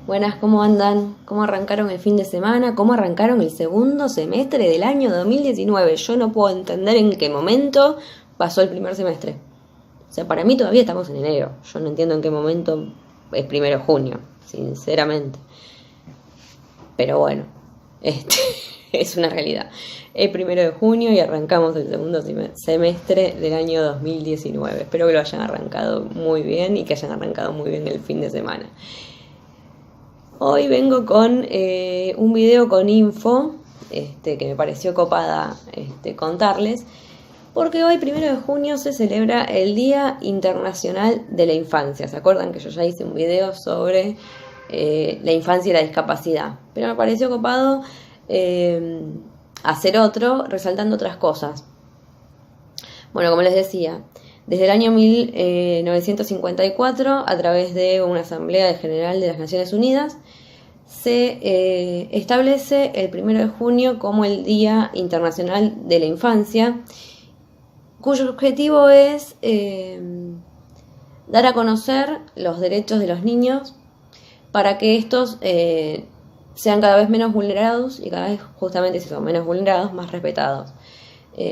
Buenas, ¿cómo andan? ¿Cómo arrancaron el fin de semana? ¿Cómo arrancaron el segundo semestre del año 2019? Yo no puedo entender en qué momento pasó el primer semestre. O sea, para mí todavía estamos en enero. Yo no entiendo en qué momento es 1 de junio, sinceramente. Pero bueno, es una realidad. Es 1 de junio y arrancamos el segundo semestre del año 2019. Espero que lo hayan arrancado muy bien y que hayan arrancado muy bien el fin de semana. Hoy vengo con un video con info que me pareció copada contarles, porque hoy 1 de junio se celebra el Día Internacional de la Infancia. ¿Se acuerdan que yo ya hice un video sobre la infancia y la discapacidad? Pero me pareció copado hacer otro resaltando otras cosas. Bueno, como les decía, desde el año 1954, a través de una Asamblea General de las Naciones Unidas, se establece el 1 de junio como el Día Internacional de la Infancia, cuyo objetivo es dar a conocer los derechos de los niños para que estos sean cada vez menos vulnerados y cada vez, justamente si son menos vulnerados, más respetados.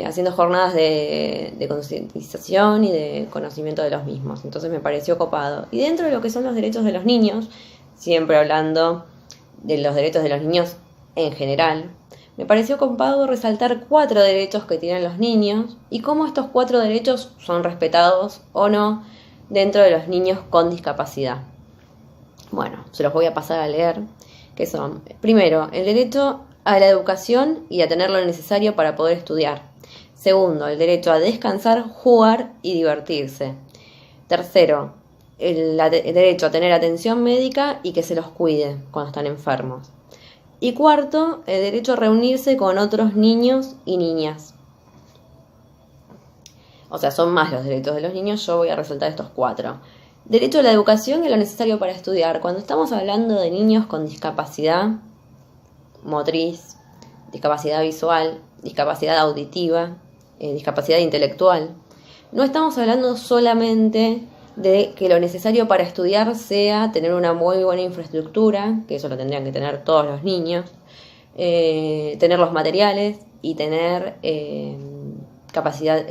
Haciendo jornadas de concientización y de conocimiento de los mismos. Entonces me pareció copado. Y dentro de lo que son los derechos de los niños, siempre hablando de los derechos de los niños en general, me pareció copado resaltar 4 derechos que tienen los niños y cómo estos 4 derechos son respetados o no dentro de los niños con discapacidad. Bueno, se los voy a pasar a leer, que son, primero, el derecho a la educación y a tener lo necesario para poder estudiar. Segundo, el derecho a descansar, jugar y divertirse. Tercero, el derecho a tener atención médica y que se los cuide cuando están enfermos. Y cuarto, el derecho a reunirse con otros niños y niñas. O sea, son más los derechos de los niños, yo voy a resaltar estos 4. Derecho a la educación y lo necesario para estudiar. Cuando estamos hablando de niños con discapacidad motriz, discapacidad visual, discapacidad auditiva, discapacidad intelectual, no estamos hablando solamente de que lo necesario para estudiar sea tener una muy buena infraestructura, que eso lo tendrían que tener todos los niños, tener los materiales y tener capacidad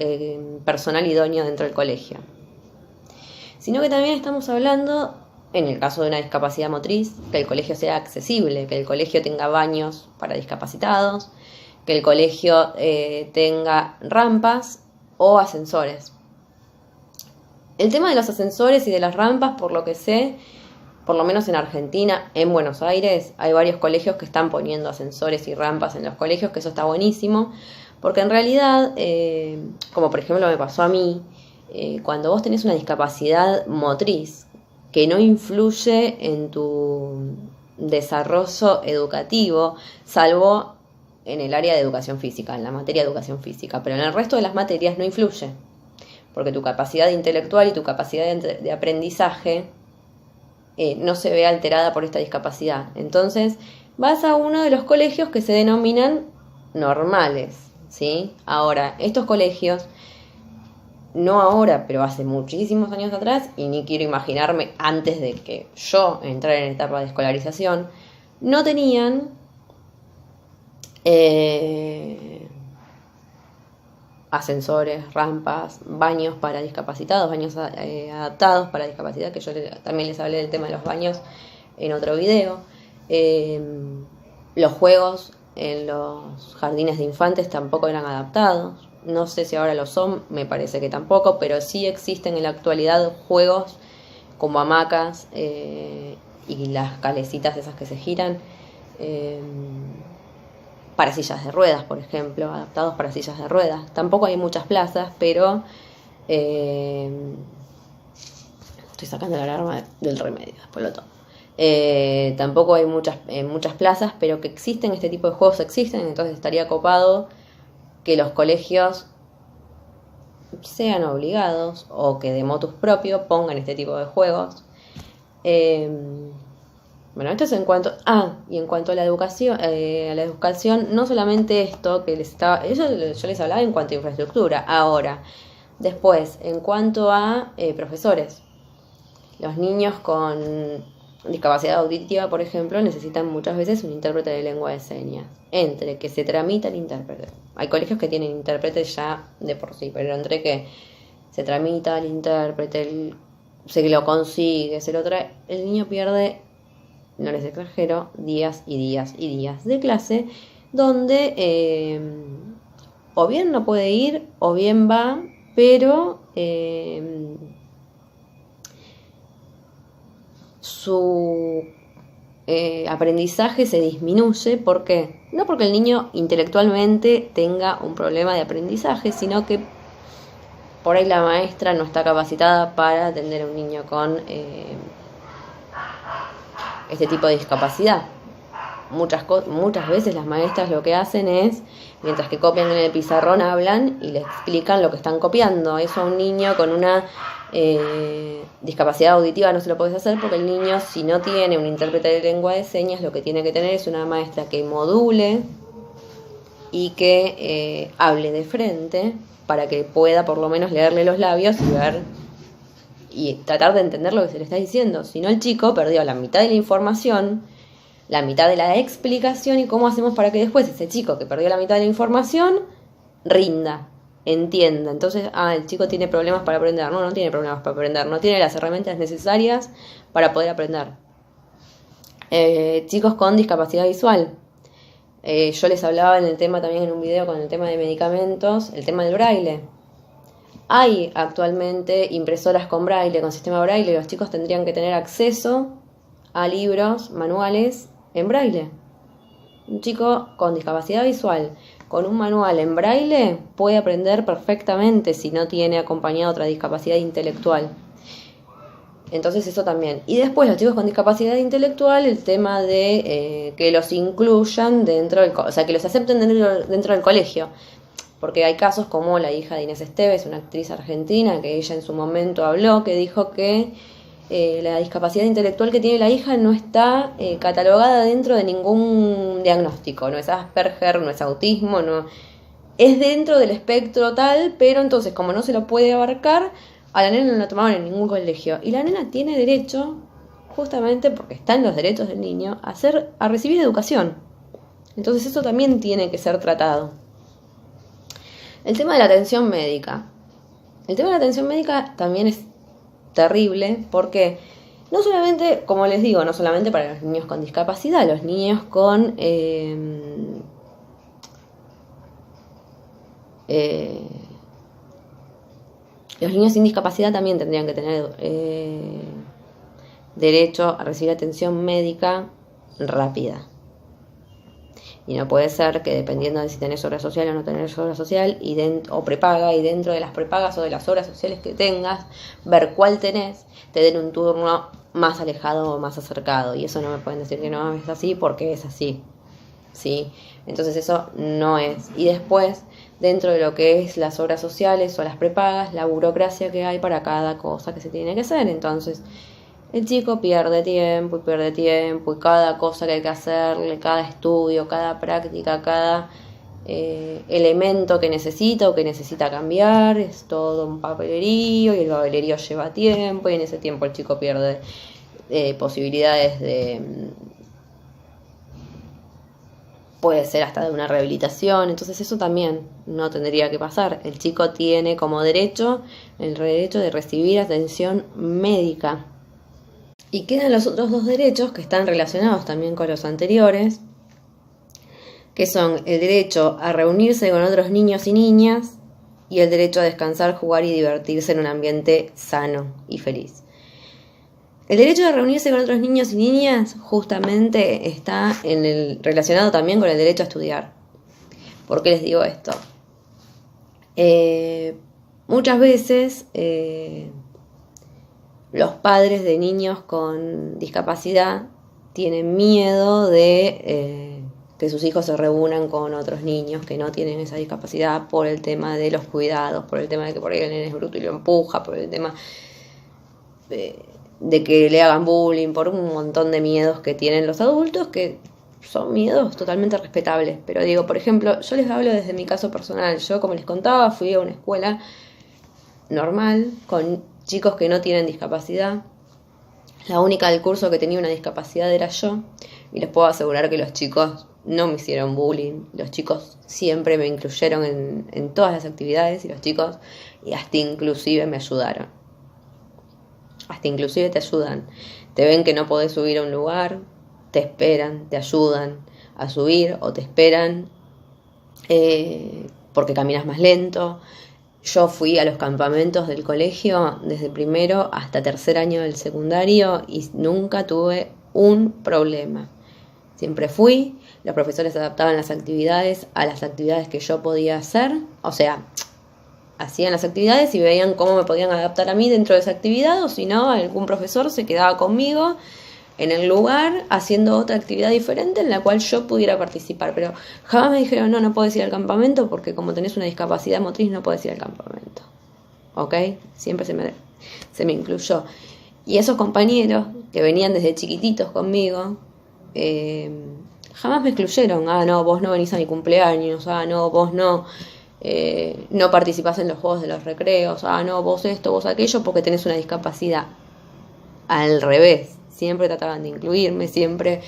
personal idónea dentro del colegio, sino que también estamos hablando, en el caso de una discapacidad motriz, que el colegio sea accesible, que el colegio tenga baños para discapacitados, que el colegio tenga rampas o ascensores. El tema de los ascensores y de las rampas, por lo que sé, por lo menos en Argentina, en Buenos Aires, hay varios colegios que están poniendo ascensores y rampas en los colegios, que eso está buenísimo, porque en realidad, como por ejemplo me pasó a mí, cuando vos tenés una discapacidad motriz que no influye en tu desarrollo educativo, salvo en el área de educación física, en la materia de educación física, pero en el resto de las materias no influye, porque tu capacidad intelectual y tu capacidad de aprendizaje no se ve alterada por esta discapacidad. Entonces vas a uno de los colegios que se denominan normales, ¿sí? Ahora, estos colegios, no ahora, pero hace muchísimos años atrás, y ni quiero imaginarme antes de que yo entrara en etapa de escolarización, no tenían ascensores, rampas, baños para discapacitados, baños adaptados para discapacidad, que yo también les hablé del tema de los baños en otro video. Los juegos en los jardines de infantes tampoco eran adaptados. No sé si ahora lo son, me parece que tampoco, pero sí existen en la actualidad juegos como hamacas y las calecitas esas que se giran, para sillas de ruedas, por ejemplo, adaptados para sillas de ruedas. Tampoco hay muchas plazas, pero estoy sacando la alarma del remedio, después lo tomo. Tampoco hay muchas plazas, pero que existen este tipo de juegos, existen, entonces estaría copado que los colegios sean obligados o que de motus propio pongan este tipo de juegos. Bueno, esto es en cuanto... y en cuanto a la educación, no solamente esto que yo les hablaba en cuanto a infraestructura. Ahora, después, en cuanto a profesores, los niños con discapacidad auditiva, por ejemplo, necesitan muchas veces un intérprete de lengua de señas. Entre que se tramita el intérprete. Hay colegios que tienen intérprete ya de por sí, pero entre que se tramita el intérprete, se lo consigue, se lo trae, el niño pierde, no les exagero, días y días y días de clase, donde o bien no puede ir, o bien va, pero su aprendizaje se disminuye. ¿Por qué? No porque el niño intelectualmente tenga un problema de aprendizaje, sino que por ahí la maestra no está capacitada para atender a un niño con este tipo de discapacidad. Muchas veces las maestras lo que hacen es, mientras que copian en el pizarrón, hablan y le explican lo que están copiando. Eso a un niño con una discapacidad auditiva no se lo puedes hacer, porque el niño, si no tiene un intérprete de lengua de señas, lo que tiene que tener es una maestra que module y que hable de frente para que pueda por lo menos leerle los labios y ver y tratar de entender lo que se le está diciendo. Si no, el chico perdió la mitad de la información, la mitad de la explicación. ¿Y cómo hacemos para que después ese chico que perdió la mitad de la información rinda, entienda? Entonces, el chico tiene problemas para aprender. No tiene problemas para aprender, no tiene las herramientas necesarias para poder aprender. Chicos con discapacidad visual. Yo les hablaba en el tema también en un video con el tema de medicamentos, el tema del braille. Hay actualmente impresoras con braille, con sistema braille, y los chicos tendrían que tener acceso a libros, manuales en braille. Un chico con discapacidad visual, con un manual en braille, puede aprender perfectamente si no tiene acompañado otra discapacidad intelectual. Entonces eso también. Y después los chicos con discapacidad intelectual, el tema de que los incluyan dentro del o sea, que los acepten dentro del colegio. Porque hay casos como la hija de Inés Esteves, una actriz argentina, que ella en su momento habló, que dijo que la discapacidad intelectual que tiene la hija no está catalogada dentro de ningún diagnóstico. No es Asperger, no es autismo, no es dentro del espectro tal, pero entonces como no se lo puede abarcar, a la nena no la tomaban en ningún colegio. Y la nena tiene derecho, justamente porque está en los derechos del niño, a recibir educación. Entonces eso también tiene que ser tratado. El tema de la atención médica. El tema de la atención médica también es terrible, porque no solamente, como les digo, no solamente para los niños con discapacidad, los niños con los niños sin discapacidad también tendrían que tener derecho a recibir atención médica rápida. Y no puede ser que, dependiendo de si tenés obra social o no tenés obra social, o prepaga, y dentro de las prepagas o de las obras sociales que tengas, ver cuál tenés, te den un turno más alejado o más acercado. Y eso no me pueden decir que no es así, porque es así, ¿sí? Entonces eso no es. Y después, dentro de lo que es las obras sociales o las prepagas, la burocracia que hay para cada cosa que se tiene que hacer. Entonces el chico pierde tiempo, y cada cosa que hay que hacerle, cada estudio, cada práctica, cada elemento que necesita o que necesita cambiar, es todo un papelerío, y el papelerío lleva tiempo, y en ese tiempo el chico pierde posibilidades de, puede ser hasta de una rehabilitación. Entonces eso también no tendría que pasar. El chico tiene como derecho el derecho de recibir atención médica. Y quedan los otros dos derechos que están relacionados también con los anteriores, que son el derecho a reunirse con otros niños y niñas y el derecho a descansar, jugar y divertirse en un ambiente sano y feliz. El derecho de reunirse con otros niños y niñas justamente está relacionado también con el derecho a estudiar. ¿Por qué les digo esto? Muchas veces los padres de niños con discapacidad tienen miedo de que sus hijos se reúnan con otros niños que no tienen esa discapacidad, por el tema de los cuidados, por el tema de que por ahí el nene es bruto y lo empuja, por el tema de que le hagan bullying, por un montón de miedos que tienen los adultos, que son miedos totalmente respetables. Pero digo, por ejemplo, yo les hablo desde mi caso personal. Yo, como les contaba, fui a una escuela normal con chicos que no tienen discapacidad. La única del curso que tenía una discapacidad era yo, y les puedo asegurar que los chicos no me hicieron bullying, los chicos siempre me incluyeron en todas las actividades, y los chicos y hasta inclusive me ayudaron. Hasta inclusive te ayudan. Te ven que no podés subir a un lugar, te esperan, te ayudan a subir, o te esperan porque caminas más lento. Yo fui a los campamentos del colegio desde primero hasta tercer año del secundario y nunca tuve un problema. Siempre fui, los profesores adaptaban las actividades a las actividades que yo podía hacer, o sea, hacían las actividades y veían cómo me podían adaptar a mí dentro de esa actividad, o si no, algún profesor se quedaba conmigo en el lugar haciendo otra actividad diferente en la cual yo pudiera participar, pero jamás me dijeron, no podés ir al campamento porque como tenés una discapacidad motriz no podés ir al campamento, ¿ok? Siempre se me incluyó. Y esos compañeros que venían desde chiquititos conmigo, jamás me excluyeron. No, vos no venís a mi cumpleaños, no, vos no participás en los juegos de los recreos, no, vos esto, vos aquello, porque tenés una discapacidad. Al revés, siempre trataban de incluirme, siempre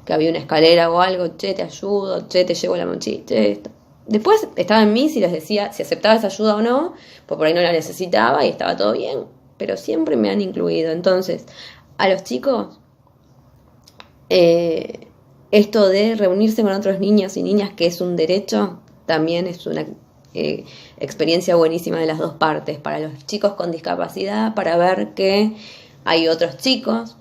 que había una escalera o algo, che, te ayudo, che, te llevo la mochila, che, esto. Después estaba en mí si les decía si aceptaba esa ayuda o no, pues por ahí no la necesitaba y estaba todo bien, pero siempre me han incluido. Entonces, a los chicos, esto de reunirse con otros niños y niñas, que es un derecho, también es una experiencia buenísima de las dos partes, para los chicos con discapacidad, para ver que hay otros chicos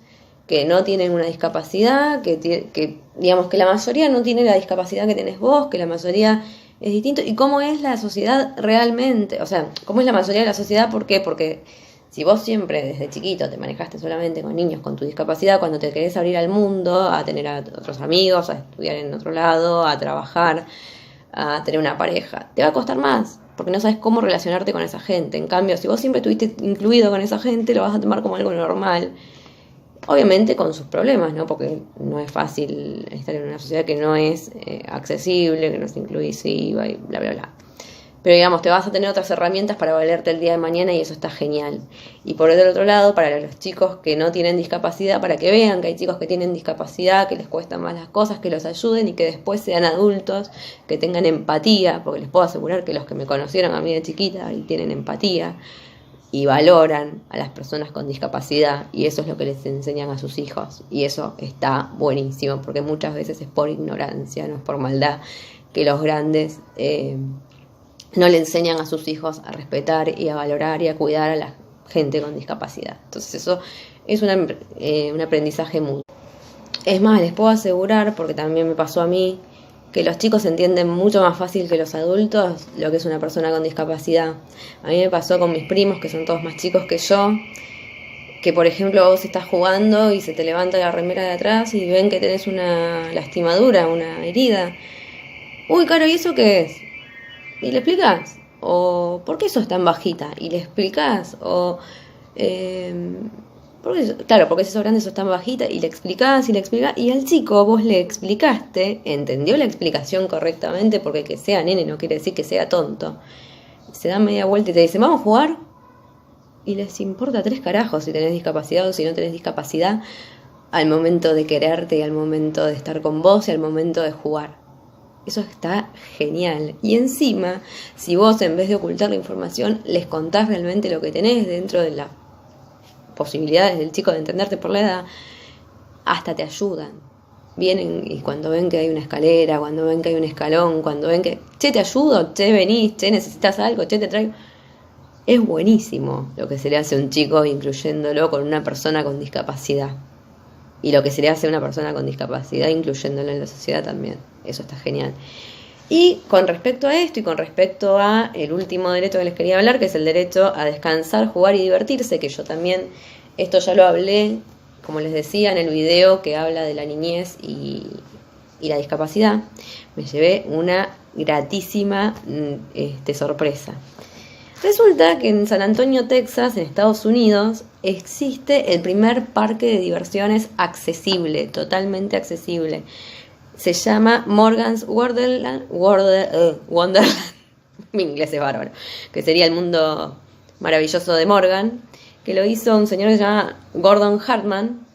que no tienen una discapacidad, que digamos que la mayoría no tiene la discapacidad que tenés vos, que la mayoría es distinto, y cómo es la sociedad realmente, o sea, cómo es la mayoría de la sociedad. ¿Por qué? Porque si vos siempre desde chiquito te manejaste solamente con niños con tu discapacidad, cuando te querés abrir al mundo, a tener a otros amigos, a estudiar en otro lado, a trabajar, a tener una pareja, te va a costar más, porque no sabes cómo relacionarte con esa gente. En cambio, si vos siempre estuviste incluido con esa gente, lo vas a tomar como algo normal. Obviamente con sus problemas, ¿no? Porque no es fácil estar en una sociedad que no es accesible, que no es inclusiva y bla, bla, bla. Pero digamos, te vas a tener otras herramientas para valerte el día de mañana y eso está genial. Y por el otro lado, para los chicos que no tienen discapacidad, para que vean que hay chicos que tienen discapacidad, que les cuestan más las cosas, que los ayuden y que después sean adultos, que tengan empatía, porque les puedo asegurar que los que me conocieron a mí de chiquita y tienen empatía y valoran a las personas con discapacidad, y eso es lo que les enseñan a sus hijos, y eso está buenísimo, porque muchas veces es por ignorancia, no es por maldad, que los grandes no le enseñan a sus hijos a respetar y a valorar y a cuidar a la gente con discapacidad. Entonces eso es un aprendizaje mutuo. Es más, les puedo asegurar, porque también me pasó a mí, que los chicos entienden mucho más fácil que los adultos lo que es una persona con discapacidad. A mí me pasó con mis primos, que son todos más chicos que yo, que por ejemplo vos estás jugando y se te levanta la remera de atrás y ven que tenés una lastimadura, una herida. Uy, Caro, ¿y eso qué es? Y le explicás. O ¿por qué sos tan bajita? Y le explicás. O porque si sos grande sos tan bajita, y le explicás, y al chico vos le explicaste, entendió la explicación correctamente, porque que sea nene no quiere decir que sea tonto. Se da media vuelta y te dice, ¿vamos a jugar? Y les importa 3 carajos si tenés discapacidad o si no tenés discapacidad, al momento de quererte y al momento de estar con vos y al momento de jugar. Eso está genial. Y encima, si vos en vez de ocultar la información, les contás realmente lo que tenés dentro de las posibilidades del chico de entenderte por la edad, hasta te ayudan. Vienen y cuando ven que hay una escalera, cuando ven que hay un escalón, cuando ven que, che, te ayudo, che, venís, che, necesitas algo, che, te traigo. Es buenísimo lo que se le hace a un chico incluyéndolo con una persona con discapacidad. Y lo que se le hace a una persona con discapacidad incluyéndolo en la sociedad también. Eso está genial. Y con respecto a esto y con respecto a el último derecho que les quería hablar, que es el derecho a descansar, jugar y divertirse, que yo también, esto ya lo hablé, como les decía, en el video que habla de la niñez y la discapacidad, me llevé una gratísima sorpresa. Resulta que en San Antonio, Texas, en Estados Unidos, existe el primer parque de diversiones accesible, totalmente accesible. Se llama Morgan's Wonderland, mi inglés es bárbaro, que sería el mundo maravilloso de Morgan, que lo hizo un señor que se llama Gordon Hartman,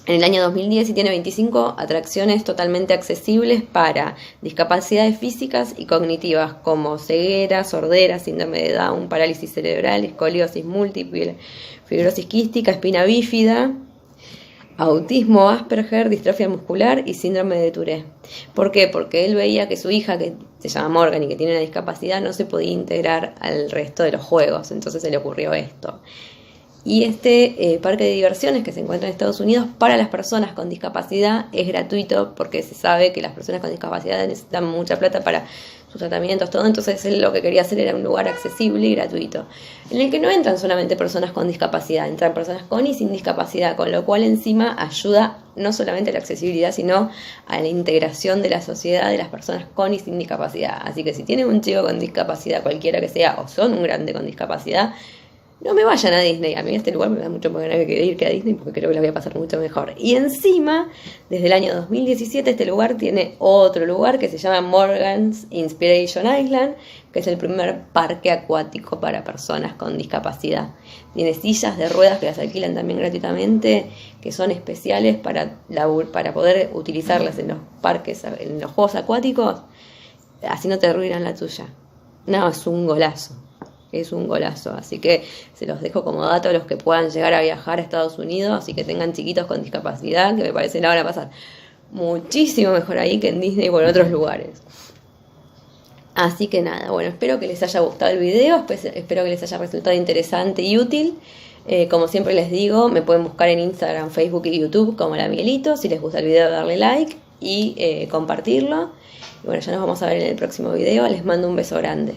en el año 2010 y tiene 25 atracciones totalmente accesibles para discapacidades físicas y cognitivas como ceguera, sordera, síndrome de Down, parálisis cerebral, escoliosis múltiple, fibrosis quística, espina bífida, autismo, Asperger, distrofia muscular y síndrome de Tourette. ¿Por qué? Porque él veía que su hija, que se llama Morgan y que tiene una discapacidad, no se podía integrar al resto de los juegos, entonces se le ocurrió esto. Y este parque de diversiones que se encuentra en Estados Unidos para las personas con discapacidad es gratuito porque se sabe que las personas con discapacidad necesitan mucha plata para sus tratamientos, todo. Entonces él lo que quería hacer era un lugar accesible y gratuito, en el que no entran solamente personas con discapacidad, entran personas con y sin discapacidad, con lo cual encima ayuda no solamente a la accesibilidad, sino a la integración de la sociedad de las personas con y sin discapacidad. Así que si tienen un chico con discapacidad, cualquiera que sea, o son un grande con discapacidad, no me vayan a Disney. A mí este lugar me da mucho más ganas que ir que a Disney porque creo que la voy a pasar mucho mejor. Y encima, desde el año 2017, este lugar tiene otro lugar que se llama Morgan's Inspiration Island, que es el primer parque acuático para personas con discapacidad. Tiene sillas de ruedas que las alquilan también gratuitamente, que son especiales para poder utilizarlas en los parques, en los juegos acuáticos. Así no te arruinan la tuya. No, es un golazo. Es un golazo, así que se los dejo como dato a los que puedan llegar a viajar a Estados Unidos y que tengan chiquitos con discapacidad, que me parece la van a pasar muchísimo mejor ahí que en Disney o en otros lugares. Así que nada, bueno, espero que les haya gustado el video, espero que les haya resultado interesante y útil. Como siempre les digo, me pueden buscar en Instagram, Facebook y YouTube como La Mielito. Si les gusta el video, darle like y compartirlo. Y bueno, ya nos vamos a ver en el próximo video. Les mando un beso grande.